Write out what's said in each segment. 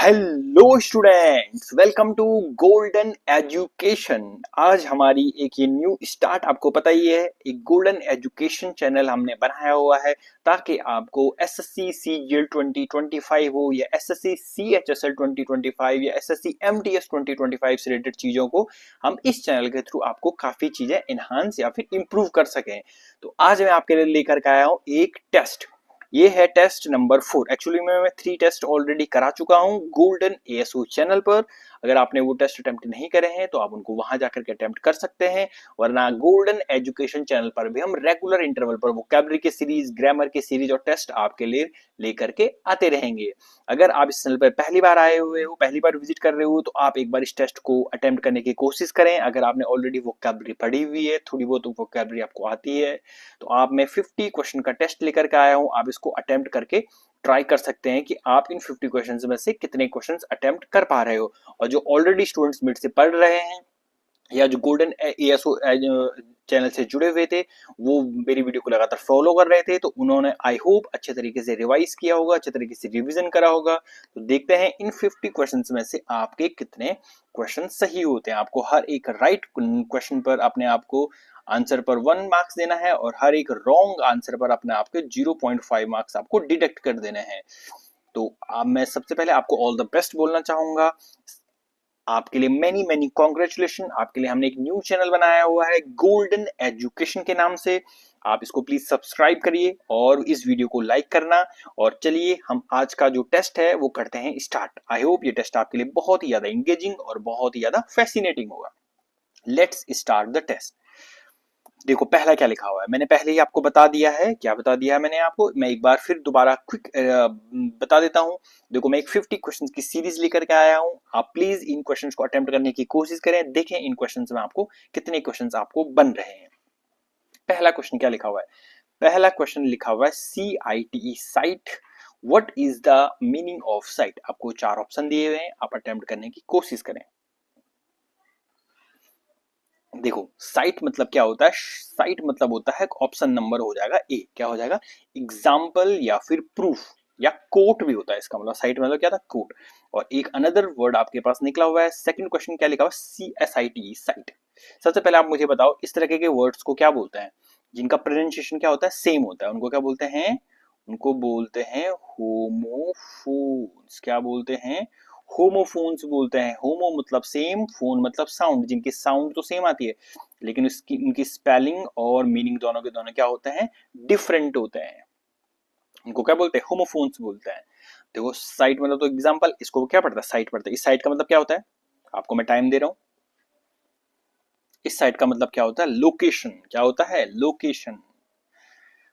Hello students, welcome to golden education. आज हमारी एक ये न्यू स्टार्ट, आपको पता ही है, एक गोल्डन एजुकेशन चैनल हमने बनाया हुआ है ताकि आपको एसएससी सीजीएल 2025 हो या एसएससी सीएचएसएल 2025 या एसएससी एमटीएस 2025 से रिलेटेड चीजों को हम इस चैनल के थ्रू आपको काफी चीजें एनहांस या फिर इंप्रूव कर सकें। तो आज मैं आपके लिए लेकर के आया हूं एक टेस्ट। ये है टेस्ट नंबर 4। एक्चुअली मैं 3 टेस्ट ऑलरेडी करा चुका हूं गोल्डन एएसओ चैनल पर। अगर आपने वो टेस्ट अटेम्प्ट नहीं करे हैं तो आप उनको वहां जाकर के अटेम्प्ट कर सकते हैं, वरना गोल्डन एजुकेशन चैनल पर भी हम रेगुलर इंटरवल पर वोकैबुलरी की सीरीज, ग्रामर की सीरीज और टेस्ट आपके लिए लेकर के आते रहेंगे। अगर आप इस चैनल पर पहली बार आए हुए हो, पहली बार विजिट कर रहे हो, तो आप एक बार इस टेस्ट को अटेम्प्ट करने की कोशिश करें। अगर आपने ऑलरेडी वोकैबुलरी पढ़ी हुई है, थोड़ी बहुत वोकैबुलरी आपको आती है, तो आप मैं 50 क्वेश्चन का टेस्ट लेकर के आया हूं। आप इसको अटेम्प्ट करके ट्राई कर सकते हैं कि आप इन 50 क्वेश्चंस में से कितने क्वेश्चंस अटेम्प्ट कर पा रहे हो। और जो ऑलरेडी स्टूडेंट्स मिड से पढ़ रहे हैं या जो गोल्डन एएसओ चैनल से जुड़े हुए थे, वो मेरी वीडियो को लगातार फॉलो कर रहे थे, तो उन्होंने आई होप अच्छे तरीके से रिवाइज किया होगा, अच्छे तरीके से रिवीजन करा होगा। तो देखते हैं इन 50 क्वेश्चंस में से आपके कितने क्वेश्चन सही होते हैं। आपको हर एक राइट क्वेश्चन पर अपने आप को आंसर पर 1 मार्क्स देना है और हर एक रॉन्ग आंसर पर अपने आप के 0.5 मार्क्स आपको डिडक्ट कर देने हैं। तो मैं सबसे पहले आपको ऑल द बेस्ट बोलना चाहूंगा। आपके लिए मेनी मेनी कॉन्ग्रेचुलेशन। आपके लिए हमने एक न्यू चैनल बनाया हुआ है गोल्डन एजुकेशन के नाम से। आप इसको प्लीज सब्सक्राइब करिए और इस वीडियो को लाइक करना। और चलिए हम आज का जो टेस्ट है वो करते हैं स्टार्ट। आई होप ये टेस्ट आपके लिए बहुत ही ज्यादा इंगेजिंग और बहुत ही ज्यादा फैसिनेटिंग होगा। Let's start the test. देखो पहला क्या लिखा हुआ है, मैंने पहले ही आपको बता दिया है। क्या बता दिया है मैंने आपको, मैं एक बार फिर दोबारा क्विक बता देता हूं। देखो मैं एक 50 क्वेश्चंस की सीरीज लेकर के आया हूं। आप प्लीज इन क्वेश्चंस को अटेम्प्ट करने की कोशिश करें, देखें इन क्वेश्चंस में आपको कितने क्वेश्चंस आपको बन रहे हैं। पहला क्वेश्चन क्या लिखा हुआ है? पहला क्वेश्चन लिखा हुआ है CITE site. What is the meaning of site? आपको 4 ऑप्शन दिए हुए हैं, आप अटेम्प्ट करने की कोशिश करें। देखो साइट मतलब क्या होता है? साइट मतलब होता है, ऑप्शन नंबर हो जाएगा ए। क्या हो जाएगा? एग्जाम्पल या फिर प्रूफ या कोट भी होता है इसका मतलब। साइट मतलब क्या था? कोट। और एक अनदर वर्ड आपके पास निकला हुआ है। सेकंड क्वेश्चन क्या लिखा हुआ है? CSIT site. सबसे पहले आप मुझे बताओ इस तरह के वर्ड्स को क्या बोलते हैं जिनका प्रोनाउंसिएशन क्या होता है? सेम होता है। उनको क्या बोलते हैं? उनको बोलते हैं होमोफोन्स। क्या बोलते हैं? होमोफोन्स बोलते हैं। होमो मतलब सेम, फोन मतलब साउंड, जिनकी साउंड तो सेम आती है लेकिन उसकी उनकी स्पेलिंग और मीनिंग दोनों के दोनों क्या होते हैं? डिफरेंट होते हैं। उनको क्या बोलते हैं? होमोफोन्स बोलते हैं। देखो साइट मतलब तो एग्जांपल, इसको क्या पढ़ता है? साइट पढ़ता है। इस साइट का मतलब क्या होता है? आपको मैं टाइम दे रहा हूं। इस साइट का मतलब क्या होता है? लोकेशन। क्या होता है? लोकेशन।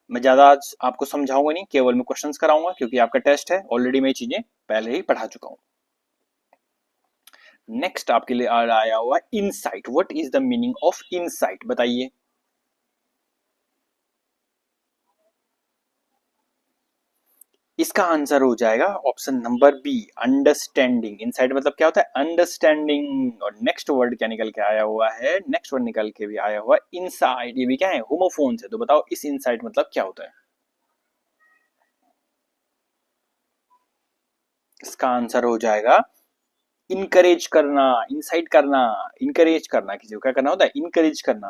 मैं ज्यादा आज आपको समझाऊंगा नहीं, केवल मैं क्वेश्चंस कराऊंगा क्योंकि आपका टेस्ट है। ऑलरेडी मैं ये चीजें पहले ही पढ़ा चुका हूं। नेक्स्ट आपके लिए आया हुआ insight. What is the meaning of insight? बताइए। इसका आंसर हो जाएगा option number B, understanding. Insight मतलब क्या होता है? अंडरस्टैंडिंग। और नेक्स्ट वर्ड क्या निकल के आया हुआ है? नेक्स्ट वर्ड निकल के भी आया हुआ इनसाइट। ये भी क्या है? होमोफोन्स है। तो बताओ इस इनसाइट मतलब क्या होता है? इसका आंसर हो जाएगा इनकरेज करना, इंसाइट करना, इनकरेज करना। किसी को क्या करना होता है? इनकरेज करना।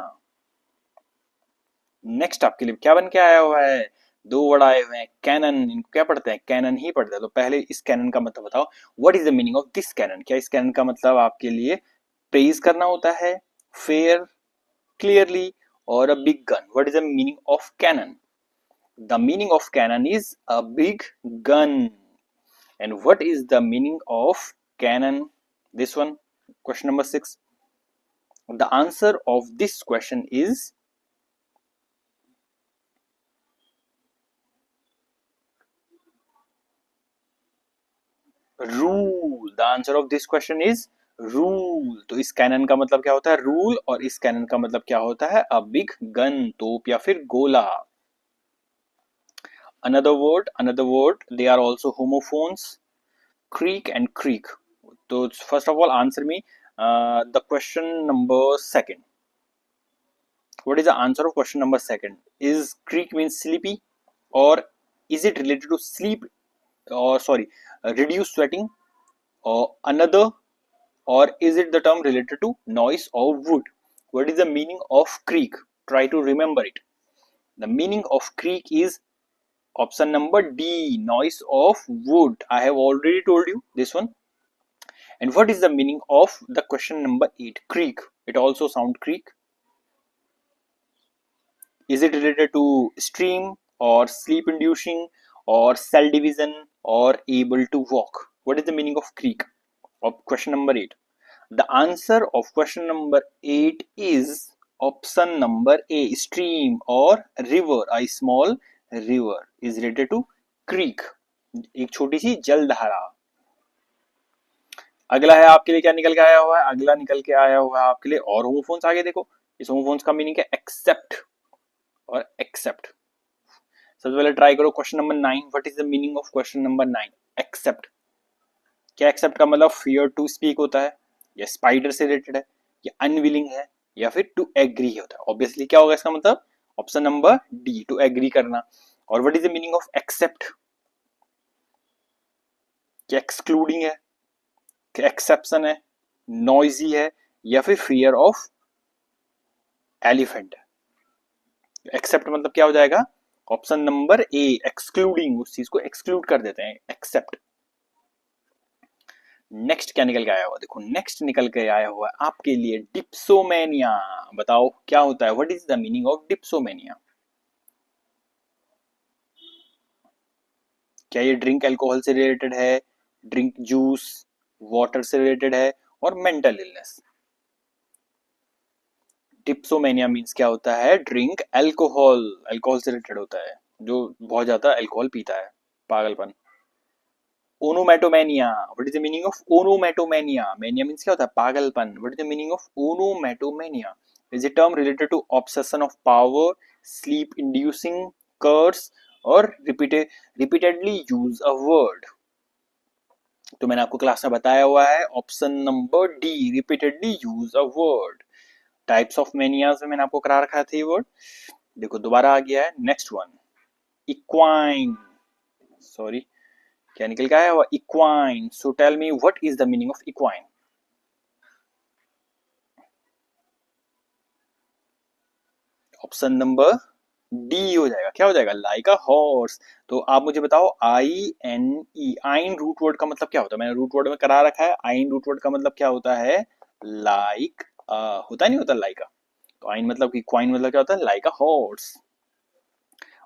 नेक्स्ट आपके लिए क्या बन के आया हुआ है? 2 वर्ड आए हुए हैं, कैनन। इनको क्या पढ़ते हैं? कैनन ही पढ़ते हैं। तो पहले इस कैनन का मतलब बताओ। What is the meaning of this cannon? क्या इस कैनन का मतलब आपके लिए प्रेज करना होता है, फेयर, क्लियरली और a big gun? What is the meaning of cannon? The meaning of cannon is a big gun. And what is the meaning of cannon? This one, question number 6। The answer of this question is rule. The answer of this question is rule. तो इस cannon का मतलब क्या होता है? Rule. और इस cannon का मतलब क्या होता है? अ बिग गन, तोप या फिर गोला। another word, they are also homophones, creek and creek. तो first of all answer me the question number second. What is the answer of question number second? Is creek means sleepy, or is it related to sleep, or sorry, reduce sweating, or another, or is it the term related to noise or wood? What is the meaning of creak? Try to remember it. The meaning of creak is option number D, noise of wood. I have already told you this one. And what is the meaning of the question number 8, creak? It also sound creak. Is it related to stream or sleep inducing or cell division or able to walk? What is the meaning of creak of question number 8? The answer of question number 8 is option number A, stream or river. A small river is related to creek, एक छोटी सी जलधारा. अगला है आपके लिए क्या निकल के आया हुआ है? अगला निकल के आया हुआ है आपके लिए और होमोफोन्स. आगे देखो, इस होमोफोन्स का मीनिंग है एक्सेप्ट और एक्सेप्ट. सबसे पहले ट्राई करो question number 9. What is the meaning of question number 9? Accept. क्या एक्सेप्ट का मतलब फियर टू स्पीक होता है, या स्पाइडर से रिलेटेड है, या अनविलिंग है, या फिर टू एग्री होता है? ऑब्वियसली क्या होगा इसका मतलब? Option number D, to agree करना. और what is the meaning of accept? क्या एक्सक्लूडिंग है, क्या एक्सेप्शन है, नॉइजी है, या फिर फियर ऑफ एलिफेंट है? एक्सेप्ट मतलब क्या हो जाएगा? ऑप्शन नंबर ए, एक्सक्लूडिंग, उस चीज को एक्सक्लूड कर देते हैं, एक्सेप्ट. नेक्स्ट क्या निकल के आया हुआ? देखो नेक्स्ट निकल के आया हुआ आपके लिए डिप्सोमेनिया. बताओ क्या होता है? What is the meaning of dipsomania? क्या ये ड्रिंक अल्कोहल से रिलेटेड है, ड्रिंक जूस वाटर से रिलेटेड है, और मेंटल इलनेस? डिप्सोमेनिया मीन्स क्या होता है? ड्रिंक अल्कोहल, अल्कोहल से रिलेटेड होता है, जो बहुत ज्यादा अल्कोहल पीता है, पागलपन. Onomatomania, what is the meaning of onomatomania? Mania means क्या होता है? पागलपन. What is the meaning of onomatomania? Is a term related to obsession of power, sleep inducing, कर्स, और रिपीटेडली यूज अ वर्ड. तो मैंने आपको क्लास में बताया हुआ है option number D, repeatedly use a word. Types of manias में मैंने आपको करा रखा था ये वर्ड. देखो दोबारा आ गया है. Next one, equine. सॉरी, क्या निकल के आया हुआ? Equine. So tell me what is the meaning of equine? Option number D हो जाएगा. क्या हो जाएगा? Like a horse. तो आप मुझे बताओ, आई एन ई, आइन रूट वर्ड का मतलब क्या होता है? मैंने रूट वर्ड में करा रखा है. आइन रूट वर्ड का मतलब क्या होता है? लाइक होता नहीं होता लाइक अ? तो आइन मतलब इक्वाइन मतलब क्या होता है? Like a horse.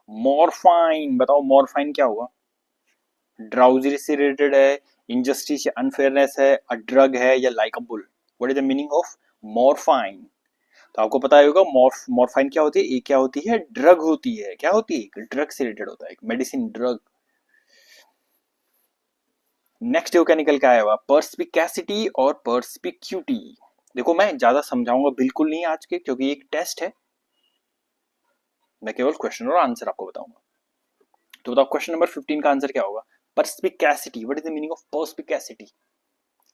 मॉर्फाइन. बताओ मॉर्फाइन क्या हुआ? ड्राउजी से रिलेटेड है, इनजस्टिस या अनफेयरनेस है, अ ड्रग है, या like a bull? What is the meaning of morphine? तो आपको पता होगा मॉर्फाइन क्या होती है? एक क्या होती है? ड्रग होती है. क्या होती है? एक ड्रग से रिलेटेड होता है, एक मेडिसिन ड्रग. नेक्स्ट क्या निकल के आया हुआ? पर्सपिकैसिटी और पर्सपिक्यूटी. देखो मैं ज्यादा समझाऊंगा बिल्कुल नहीं आज के, क्योंकि एक टेस्ट है. मैं केवल क्वेश्चन और आंसर आपको बताऊंगा. तो बताओ क्वेश्चन नंबर 15 का आंसर क्या होगा? Perspicacity. What is the meaning of perspicacity?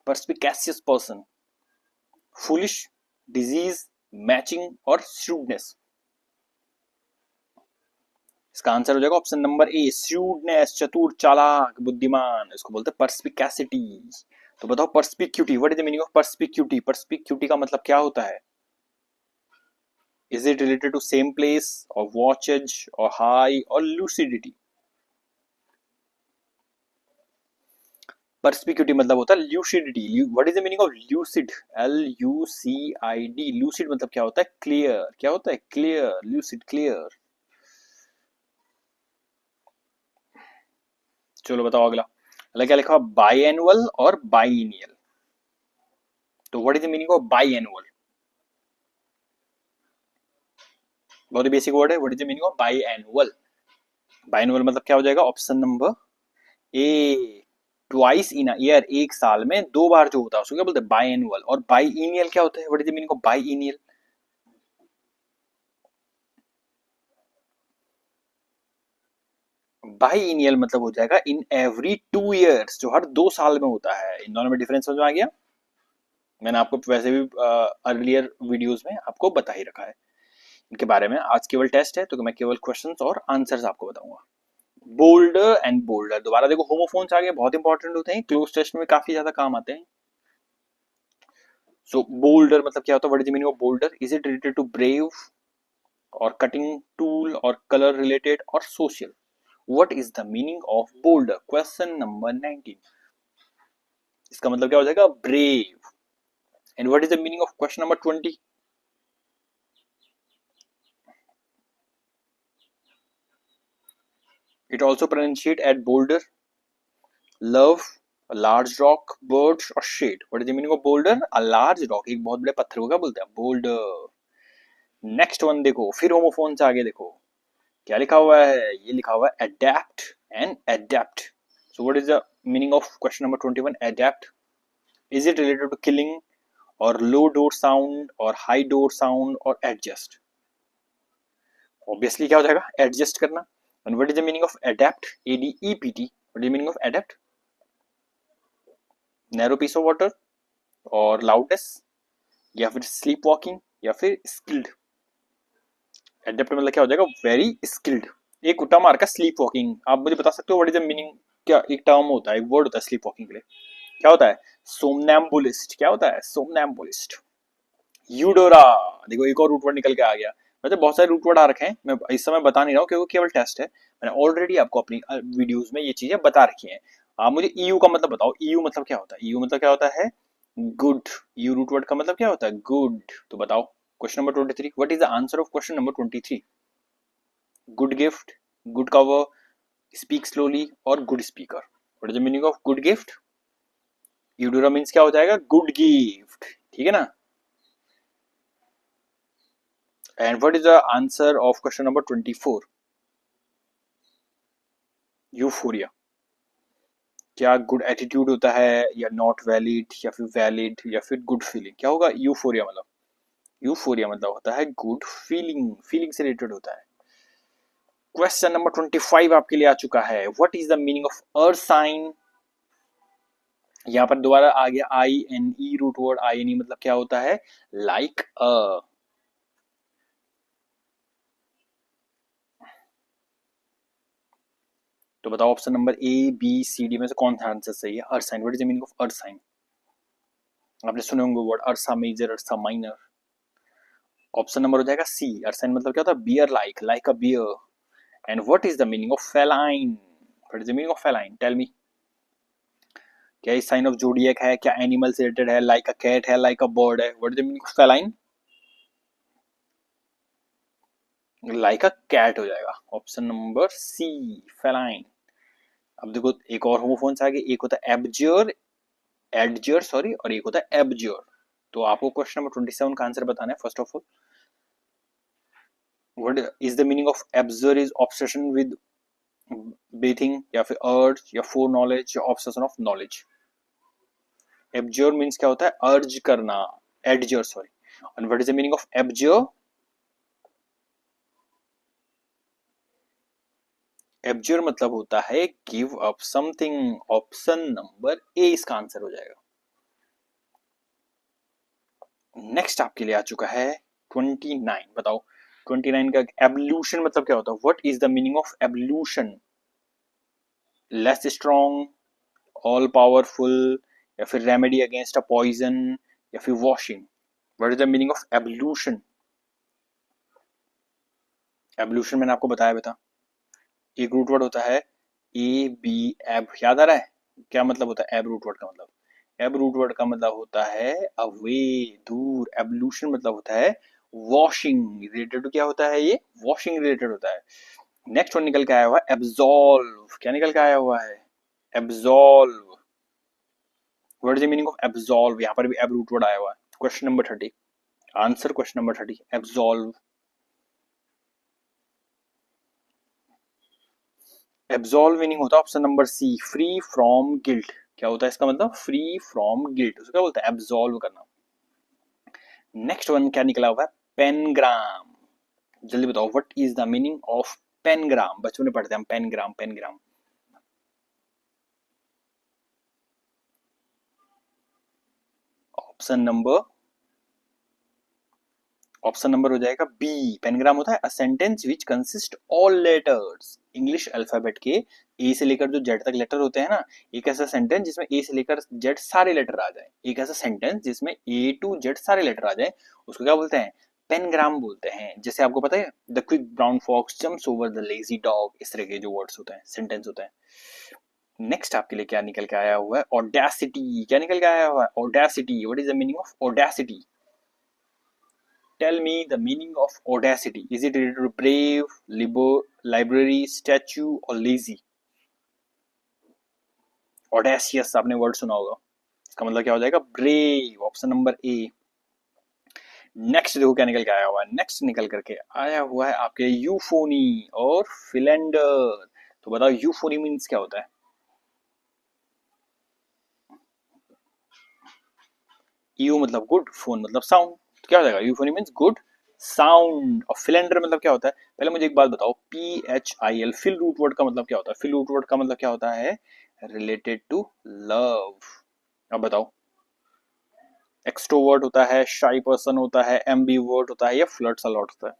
Perspicacious person, foolish, disease, matching, और श्रूडनेस. इसका आंसर हो जाएगा ऑप्शन नंबर ए, श्रूडनेस, चतुर, चालाक, बुद्धिमान. इसको बोलते हैं पर्सपिकैसिटी. तो बताओ perspicuity. What is the meaning of perspicuity? Perspicuity का मतलब क्या होता है? Is it related to same place, और वॉच एज, और हाई, और लूसिडिटी? पर्सपिक्यूटी मतलब होता है lucidity. What is the meaning of lucid? LUCID. Lucid मतलब क्या होता है? क्लियर. क्या होता है? क्लियर. Lucid, clear. चलो बताओ अगला. अगला क्या लिखा? बाई एनुअल और बाइनियल. तो what is the meaning of by annual? बहुत ही बेसिक वर्ड है. What is the meaning of by annual? By annual मतलब क्या हो जाएगा? Option number A, twice in a year. एक साल में दो बार जो होता है उसको क्या बोलते हैं? Biannual. और बाई इनियल क्या होता है? What is the meaning of biennial? Biennial मतलब हो जाएगा इन एवरी 2 years, जो हर 2 साल में होता है. इन दोनों में डिफरेंस समझ में आ गया? मैंने आपको वैसे भी अर्लियर वीडियोस में आपको बता ही रखा है इनके बारे में. आज केवल टेस्ट है तो मैं केवल क्वेश्चंस और आंसर्स आपको बताऊंगा. बोल्डर एंड बोल्डर, दोबारा देखो होमोफोन्स आ गए, बहुत इंपॉर्टेंट होते हैं, क्लोज टेस्ट में काफी ज्यादा काम आते हैं। सो बोल्डर मतलब क्या होता है, what is the meaning of boulder? Is it related to brave और कटिंग टूल और कलर रिलेटेड और social? What is the meaning of boulder? Question number 19। इसका मतलब क्या हो जाएगा? Brave. And what is the meaning of question number 20? It also pronunciate at boulder, love, a large rock, birds और shade. What is the meaning of boulder? A large rock, एक बहुत बड़े पत्थर को क्या बोलते हैं? boulder. नेक्स्ट वन देखो, फिर होमोफोन से आगे देखो क्या लिखा हुआ है, ये लिखा हुआ है adept and adept. So what is the meaning of question number 21? Adept, is it related to killing और लो डोर साउंड और हाई डोर साउंड और एडजस्ट? ऑब्वियसली क्या हो जाएगा? एडजस्ट करना। And what is the meaning of adept? ADEPT, what is the meaning of adept? Narrow piece of water और loudness या फिर स्लीप वॉकिंग या फिर स्किल्ड? एडेप्ट मतलब क्या हो जाएगा? Very skilled. एक टर्म आ रखा है स्लीप वॉकिंग, आप मुझे बता सकते हो व्हाट इज द मीनिंग? क्या एक टर्म होता है, एक वर्ड होता है स्लीप वॉकिंग के लिए, क्या होता है? सोमनैम्बुलिस्ट। क्या होता है? सोमनैम्बुलिस्ट। यूडोरा। देखो एक और रूट वर्ड निकल के आ गया। मतलब बहुत सारे रूट वर्ड आ रखे हैं, मैं इस समय बता नहीं रहा हूँ क्योंकि केवल टेस्ट है, मैंने ऑलरेडी आपको अपनी वीडियोस में ये चीजें बता रखी हैं। आप मुझे ईयू का मतलब बताओ, ईयू मतलब क्या होता है? ईयू मतलब क्या होता है? गुड। यू रूट वर्ड का मतलब क्या होता है? गुड। तो बताओ question number 23, what is the answer of question number 23? Good gift, good cover, speak slowly और good speaker. What is the meaning of good gift? Eudora means क्या हो जाएगा? गुड गिफ्ट, ठीक है ना? And what is the answer of question number 24? Euphoria. क्या good attitude होता है या नॉट वैलिड या फिर वैलिड या फिर गुड फीलिंग? क्या होगा यूफोरिया मतलब? यूफोरिया मतलब होता है गुड फीलिंग, फीलिंग से रिलेटेड होता है। क्वेश्चन नंबर 25 आपके लिए आ चुका है, what is the meaning of earth sign? यहाँ पर दोबारा आ गया INE रूट वर्ड। INE मतलब क्या होता है? लाइक अ। तो बताओ ऑप्शन नंबर ABCD में से कौन सा आंसर सही है? Ursine, what is the meaning of earth sign? आपने सुने होंगे word ursa major, ursa minor. Option number हो जाएगा C। अर्थ साइन मतलब क्या होता है? Bear like, like a bear. And what is the meaning of feline? What is the meaning of feline? Tell me. क्या इस साइन ऑफ जोडियक है? क्या एनिमल से रिलेटेड है? लाइक अ कैट है, लाइक अ बर्ड है? What is the meaning of feline? Like a cat हो जाएगा, ऑप्शन नंबर C, फेलाइन। अब देखो एक और होमोफोन से आगे, एक होता है एब्जर, एडजर सॉरी, और एक होता है एब्जर। तो आपको क्वेश्चन नंबर 27 का आंसर बताना है। First of all, what is the meaning of abjure? Is obsession with breathing या फिर अर्ज या फोर नॉलेज या obsession of knowledge? Abjure means क्या होता है? अर्ज करना, adjure sorry. And what is the meaning of abjure? Abjure मतलब होता है give up something. Option number A इसका आंसर हो जाएगा। नेक्स्ट आपके लिए आ चुका है 29। बताओ 29 का एवोल्यूशन मतलब क्या होता है? What is the meaning of evolution? Less strong, all powerful या फिर रेमेडी अगेंस्ट अ पॉइजन या फिर washing? What is the meaning of evolution? Evolution मैंने आपको बताया बेटा, एक रूट वर्ड होता है AB, एब, याद आ रहा है? क्या मतलब होता है एब रूट वर्ड का मतलब? एब रूट वर्ड का मतलब होता है अवे, दूर। एवोल्यूशन मतलब होता है वॉशिंग रिलेटेड टू, क्या होता है ये? वॉशिंग रिलेटेड होता है। नेक्स्ट वन निकल के आया हुआ है एब्जॉल्व। क्या निकल के आया हुआ है? Absolve. What is the meaning of absolve? यहाँ पर भी एब रूट वर्ड आया हुआ है। Question number 30, answer question number 30, absolve. Absolve meaning होता है option number C, free from guilt. क्या होता है इसका मतलब? फ्री फ्रॉम गिल्ट, उसको क्या बोलते हैं? एब्सॉल्व करना। नेक्स्ट वन क्या निकला हुआ है? पेनग्राम। जल्दी बताओ what is the meaning of pangram? बचपन में पढ़ते हैं हम pangram, pangram. Option number, option number हो जाएगा बी। पेनग्राम होता है a sentence which consist all letters, English alphabet के ए से लेकर जो जेड तक लेटर होते हैं ना, एक ऐसा सेंटेंस जिसमें ए से लेकर जेड सारे लेटर आ जाए, एक ऐसा सेंटेंस जिसमें ए टू जेड सारे लेटर आ जाए, उसको क्या बोलते हैं? पेनग्राम बोलते हैं। जैसे आपको पता है the quick brown fox jumps over the lazy dog, इस तरह के जो वर्ड्स होते हैं, सेंटेंस होते हैं। नेक्स्ट आपके लिए क्या निकल के आया हुआ है? ऑडेसिटी। क्या निकल के आया हुआ है? Audacity. What is the meaning of audacity? Tell me the meaning of audacity. Is it related to brave, library, statue or lazy? Audacious आपने वर्ड सुना होगा, इसका मतलब क्या हो जाएगा? ब्रेव। ऑप्शन नंबर ए। नेक्स्ट देखो क्या निकल के आया हुआ है। नेक्स्ट निकल करके आया हुआ है आपके यूफोनी और फिलेंडर। तो बताओ यूफोनी मीन्स क्या होता है? यू मतलब गुड, फोन मतलब साउंड, तो क्या हो जाएगा? यूफोनी मीन्स गुड साउंड। और फिलेंडर मतलब क्या होता है? पहले मुझे एक बात बताओ, PHIL फिल रूट वर्ड का मतलब क्या होता है? फिल रूट वर्ड का मतलब क्या होता है? Related to love. अब बताओ, एक्सट्रोवर्ट होता है, शाई पर्सन होता है, एम्बीवर्ट होता है, या फ्लर्ट्स अ लॉट होता है?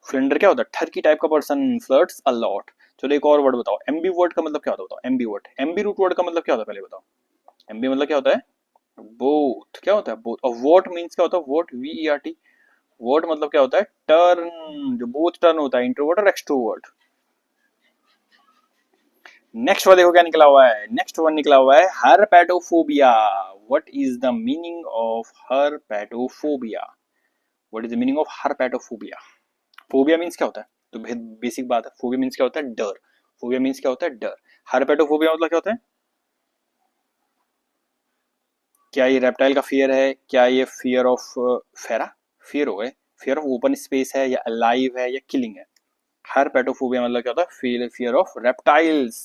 फिलेंडर क्या होता है? ठरकी टाइप का पर्सन, फ्लर्ट्स अ लॉट। चलो एक और वर्ड बताओ, एम्बीवर्ट का मतलब क्या होता है? बताओ एम्बीवर्ट। एम्बी रूट वर्ड का मतलब क्या होता है? पहले बताओ। एम्बी मतलब क्या होता है? बोथ। क्या होता है? बोथ। और वोट मीन्स क्या होता है? Vote, VERT। वोट मतलब क्या होता है? टर्न, जो बोथ टर्न होता है, इंट्रोवर्ट और एक्सट्रोवर्ट। नेक्स्ट वन देखो क्या निकला हुआ है। नेक्स्ट वन निकला हुआ है herpetophobia. What is the meaning of herpetophobia? What is the meaning of herpetophobia? Phobia means क्या होता है? तो बेसिक बात है, फोबिया मीन्स क्या होता है? डर। फोबिया मीन्स क्या होता है? डर। हर्पेटोफोबिया मतलब क्या होता है? क्या ये रेप्टाइल का फियर है? क्या ये फियर ऑफ फेरा फियर हो गए? फियर ऑफ ओपन स्पेस है, या अलाइव है, या किलिंग है? हर्पेटोफोबिया मतलब क्या होता है? Fear of reptiles.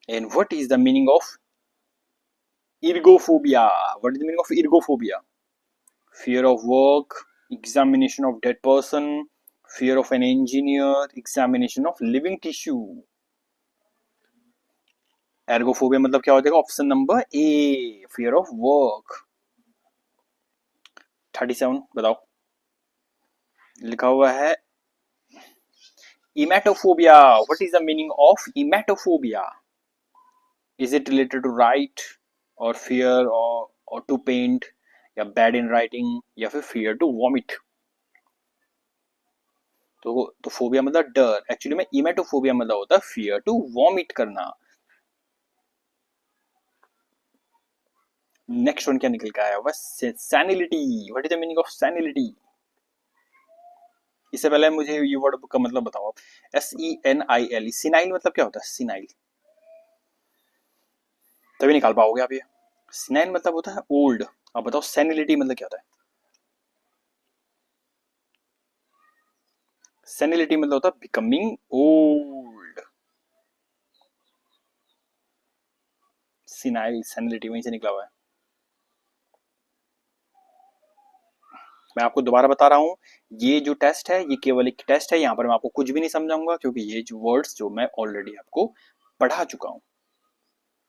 And what is the meaning of ergophobia? What is the meaning of ergophobia? Fear of work, examination of dead person, fear of an engineer, examination of living tissue. Ergophobia मतलब क्या हो जाएगा? Option number A, fear of work. 37 बताओ, लिखा हुआ है emetophobia. What is the meaning of emetophobia? Is it related to write और fear और टू पेंट, या बैड इन राइटिंग, या फिर फियर टू वॉमिट? तो फोबिया मतलब डर, एक्चुअली में इमेटोफोबिया मतलब होता है फियर टू वॉमिट करना। नेक्स्ट वन क्या निकल के आया हुआ? Senility. What is the meaning of senility? इससे पहले मुझे ये वर्ड का मतलब बताओ आप। SENIL, सिनाइल मतलब क्या होता है? सिनाइल, तभी निकाल पाओगे आप ये। सिनाइल मतलब होता है ओल्ड। अब बताओ सैनिलिटी मतलब क्या होता है? सैनिलिटी मतलब होता है बिकमिंग ओल्ड। सिनाइल सैनिलिटी वहीं से निकला हुआ है। मैं आपको दोबारा बता रहा हूँ, ये जो टेस्ट है ये केवल एक टेस्ट है, यहाँ पर मैं आपको कुछ भी नहीं समझाऊंगा, क्योंकि ये जो वर्ड्स जो मैं ऑलरेडी आपको पढ़ा चुका हूँ।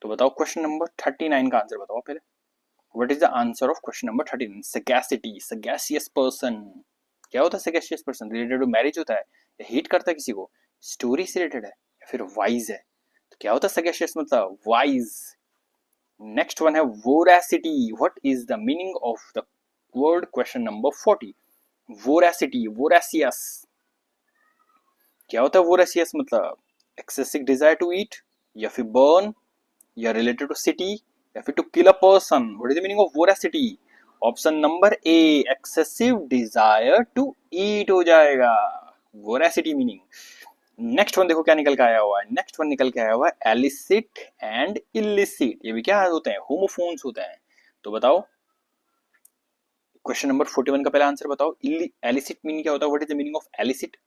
तो बताओ क्वेश्चन नंबर 39 का आंसर बताओ पहले। What is the answer of question number 39? Sagacity, sagacious person. क्या होता है sagacious person? Related to marriage होता है, या हेट करता है किसी को, स्टोरी से रिलेटेड है, या फिर वाइज है? तो क्या होता है सगैसियस मतलब? वाइज। नेक्स्ट वन है voracity. What is the meaning of the word? Question number 40, voracity, voracious. क्या होता है वोरेसियस मतलब? एक्सेसिव डिजायर टू ईट, या फिर बर्न, या रिलेटेड टू सिटी, या फिर to kill a person? What is the meaning of voracity? Option number A, excessive desire to eat हो जाएगा वोरेसिटी मीनिंग। नेक्स्ट वन देखो क्या निकल के आया हुआ है। नेक्स्ट वन निकल के आया हुआ है एलिसिट एंड इलिसिट। ये भी क्या होते हैं? होमोफोन्स होते हैं। तो बताओ क्वेश्चन नंबर 41 का पहला आंसर बताओ। एलिसिट मीनिंग क्या होता है? What is the meaning of elicit?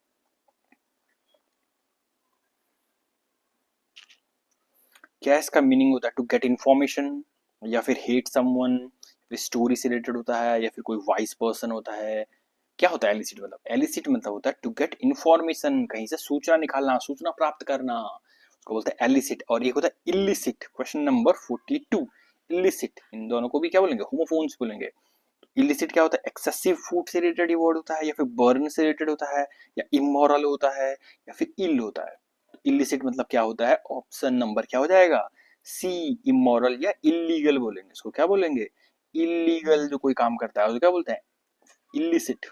क्या इसका मीनिंग होता है? टू गेट इन्फॉर्मेशन, या फिर हेट समवन, स्टोरी से रिलेटेड होता है, या फिर कोई वाइस पर्सन होता है? क्या होता है एलिसिट मतलब? एलिसिट मतलब होता है टू गेट इन्फॉर्मेशन, कहीं से सूचना निकालना, सूचना प्राप्त करना, उसको बोलते हैं एलिसिट। और एक होता है इलिसिट। क्वेश्चन नंबर 42, इलिसिट, इन दोनों को भी क्या बोलेंगे, होमोफोन्स बोलेंगे। इलिसिट क्या होता है, एक्सेसिव फूड से रिलेटेड ये वर्ड होता है, या फिर बर्न से रिलेटेड होता है, या इमोरल होता है, या फिर इल होता है। इलिसिट मतलब क्या होता है, ऑप्शन नंबर क्या हो जाएगा, सी, इमोरल या इलीगल बोलेंगे इसको, क्या बोलेंगे, इलीगल जो कोई काम करता है उसको क्या बोलते हैं, इलिसिट।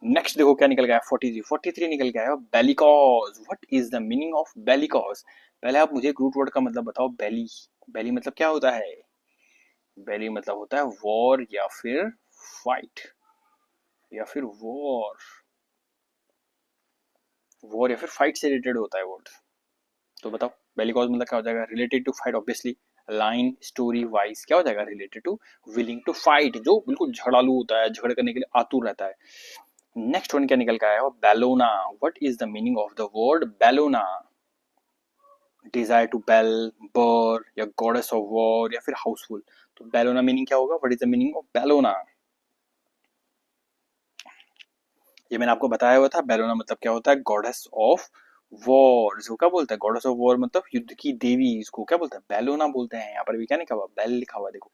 नेक्स्ट देखो क्या निकल गया, 43 निकल गया है, bellicose. What is the meaning of bellicose. पहले आप मुझे रूट वर्ड का मतलब बताओ, बेली। बेली मतलब क्या होता है, बेली मतलब होता है वॉर या फिर फाइट, या फिर वॉर, वॉर या फिर फाइट से रिलेटेड होता है वर्ड। तो बताओ बेली कॉज मतलब क्या हो जाएगा, related to fight obviously. Line story wise क्या हो जाएगा, related to willing to fight, जो बिल्कुल झड़ालू होता है, झगड़ करने के लिए आतुर रहता है। नेक्स्ट वन क्या निकल के आया, Bellona. What is the meaning of the word Bellona. Desire to bell, bur, या गॉडेस ऑफ वॉर, या फिर हाउसफुल। तो बेलोना मीनिंग क्या होगा, what is the meaning of Bellona. ये मैंने आपको बताया हुआ था, बेलोना मतलब क्या होता है, गॉडेस ऑफ वॉर। इसको क्या बोलते हैं, गॉडेस ऑफ वॉर मतलब युद्ध की देवी, इसको क्या बोलते हैं, बेलोना बोलते हैं। यहाँ पर भी क्या लिखा हुआ, बेल लिखा हुआ, देखो।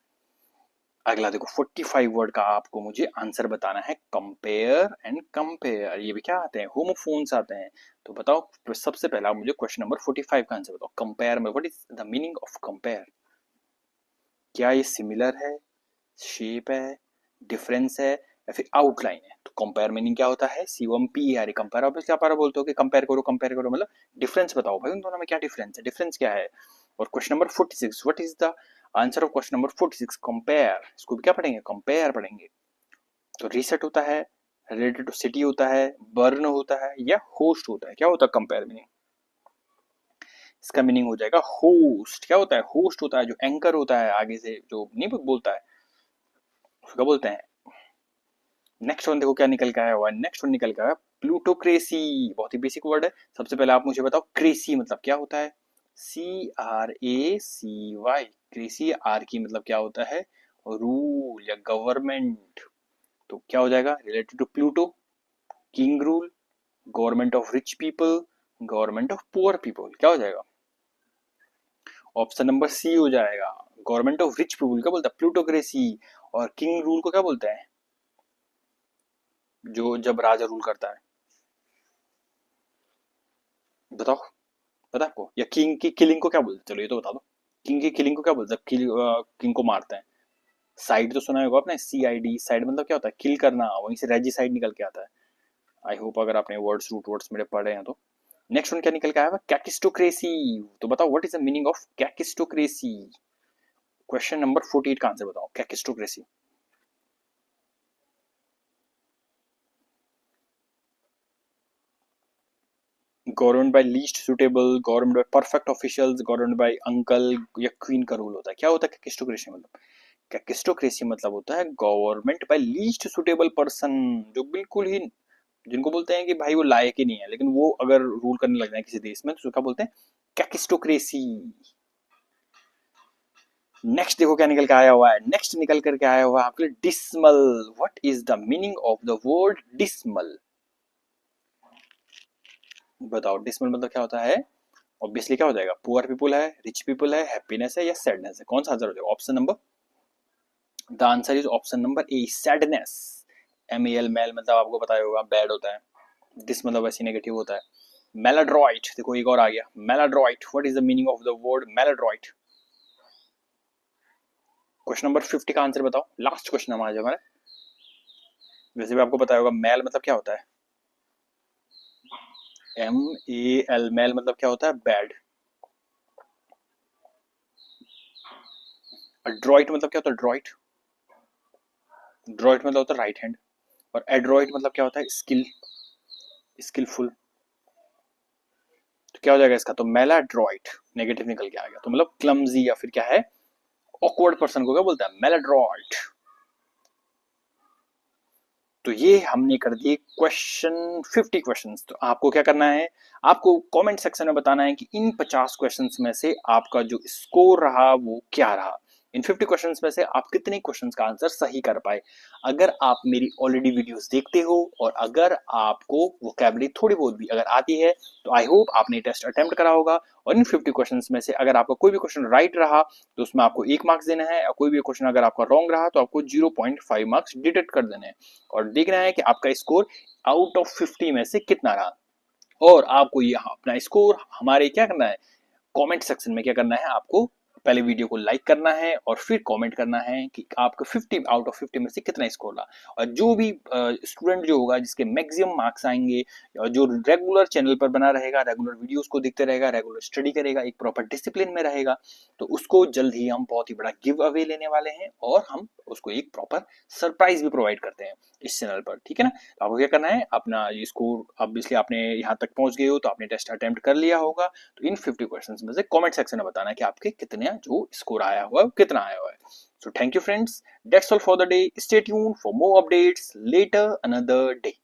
अगला देखो 45 वर्ड का आपको मुझे आंसर बताना है, कंपेयर एंड कंपेयर। ये भी क्या आते हैं, होमोफोन्स आते हैं। तो बताओ, तो सबसे पहला मुझे क्वेश्चन नंबर 45 का आंसर बताओ, कंपेयर में what is the meaning of compare. क्या ये सिमिलर है, शेप है, डिफरेंस है, या फिर आउटलाइन है। तो कंपेयर मीनिंग क्या होता है, COMPARE, कंपेयर। ऑब्वियसली आप बोलते हो कि कंपेयर करो मतलब डिफरेंस बताओ भाई, उन दोनों में क्या डिफरेंस है, डिफरेंस क्या है। और question number 46, what is the answer of question number 46, compare. इसको भी क्या पढ़ेंगे, कंपेयर पढ़ेंगे। तो रीसेट होता है, रिलेटेड टू सिटी होता है, बर्न होता है, या होस्ट होता है। क्या होता है कंपेयर मीनिंग, इसका मीनिंग हो जाएगा होस्ट। क्या होता है, होस्ट होता है, जो एंकर होता है आगे से जो नहीं बोलता है, उसको बोलते हैं। नेक्स्ट वन देखो क्या निकल के आया हुआ है, नेक्स्ट वन निकल के आया प्लूटोक्रेसी। बहुत ही बेसिक वर्ड है। सबसे पहले आप मुझे बताओ क्रेसी मतलब क्या होता है, CRACY। क्रेसी, आर की मतलब क्या होता है, रूल या गवर्नमेंट। तो क्या हो जाएगा, related to Pluto, king rule, government of rich people, government of poor people. क्या हो जाएगा, ऑप्शन नंबर सी हो जाएगा, गवर्नमेंट ऑफ रिच पीपल। क्या बोलता है, प्लूटोक्रेसी। और किंग रूल को क्या बोलते हैं, जो जब राजा रूल करता है। बताओ, पता है आपको, या किंग की किलिंग को क्या बोलते हैं, चलो ये तो बता दो, किंग की किलिंग को क्या बोलते हैं, किंग को मारते हैं। साइड तो सुना होगा आपने, CID, साइड मतलब क्या होता है, किल करना, वहीं से रेजी साइड निकल के आता है। आई होप अगर आपने वर्ड्स रूट वर्ड्स मेरे पढ़े हैं तो। नेक्स्ट वन क्या निकल के आया, कैकिस्टोक्रेसी। तो बताओ what is the meaning of kakistocracy. Question number 48 का आंसर बताओ, kakistocracy. Government by least suitable, government by perfect officials, government by uncle, या क्वीन का रूल होता है। क्या होता है कैकिस्टोक्रेसी मतलब, कैकिस्टोक्रेसी मतलब होता है government by least suitable person, जो बिल्कुल ही, जिनको बोलते हैं कि भाई वो लायक ही नहीं है, लेकिन वो अगर रूल करने लग जाए किसी देश में तो क्या बोलते हैं, कैकिस्टोक्रेसी। नेक्स्ट देखो क्या निकल के आया हुआ है, नेक्स्ट निकल करके आया हुआ है आपके लिए dismal. What is the meaning of the word dismal. बताओ डिसमल मतलब क्या होता है, ऑब्वियसली क्या हो जाएगा, पुअर पीपल है, रिच पीपल है, हैप्पीनेस है, या सैडनेस है। कौन सा आंसर हो जाएगा, option number, the answer is option number A, sadness. MEL, mel मतलब आपको पता होगा बैड होता है, डिस मतलब वैसे नेगेटिव होता है। मेलाड्रॉइट, देखो एक और आ गया, maladroit. What is the meaning of the word maladroit. Question number 50 का आंसर बताओ, लास्ट क्वेश्चन हमारा हमारे। वैसे भी आपको पता होगा मेल मतलब क्या होता है, MEL, मेल मतलब क्या होता है, बैड। ड्रॉइट मतलब क्या होता है, ड्रॉइट, ड्रॉइट मतलब होता है राइट हैंड। और एड्रॉइट मतलब क्या होता है, स्किल, स्किलफुल। तो क्या हो जाएगा इसका, तो मेलाड्रॉइट नेगेटिव निकल के आ गया, तो मतलब क्लमजी या फिर क्या है, ऑकवर्ड पर्सन को क्या बोलता है, मेलाड्रॉइट। तो ये हमने कर दिए क्वेश्चन 50 क्वेश्चंस। तो आपको क्या करना है, आपको कमेंट सेक्शन में बताना है कि इन 50 क्वेश्चंस में से आपका जो स्कोर रहा वो क्या रहा। इन 50 क्वेश्चंस में से आप कितने क्वेश्चंस का आंसर सही कर पाए। अगर आप मेरी ऑलरेडी वीडियोस देखते हो और अगर आपको वोकैबुलरी थोड़ी बहुत भी अगर आती है तो आई होप आपने टेस्ट अटेम्प्ट करा होगा। और इन 50 क्वेश्चंस में से अगर आपका कोई भी क्वेश्चन राइट रहा तो उसमें आपको 1 मार्क्स देना है, और कोई भी क्वेश्चन अगर आपका रॉन्ग रहा तो आपको 0.5 मार्क्स डिडक्ट कर देने हैं, और देखना है कि आपका स्कोर आउट ऑफ 50 में से कितना रहा। और आपको ये अपना स्कोर हमारे क्या करना है, कमेंट सेक्शन में क्या करना है, आपको पहले वीडियो को लाइक करना है और फिर कमेंट करना है कि आपका 50 आउट ऑफ 50 में से कितना स्कोर रहा। और जो भी स्टूडेंट जो होगा जिसके मैक्सिमम मार्क्स आएंगे, और जो रेगुलर चैनल पर बना रहेगा, रेगुलर वीडियोस को देखते रहेगा, रेगुलर स्टडी करेगा, एक प्रॉपर डिसिप्लिन में रहेगा, तो उसको जल्द ही हम बहुत ही बड़ा गिव अवे लेने वाले हैं और हम उसको एक प्रॉपर सरप्राइज भी प्रोवाइड करते हैं इस चैनल पर, ठीक है ना। तो आपको क्या करना है, अपना ये स्कोर, अब इसलिए आपने यहाँ तक पहुंच गए हो तो आपने टेस्ट अटेम्प्ट कर लिया होगा, तो इन 50 क्वेश्चंस में से कमेंट सेक्शन में बताना कि आपके कितने जो स्कोर आया हुआ है कितना आया हुआ है। So thank you friends, that's all for the day. Stay tuned for more updates later another day.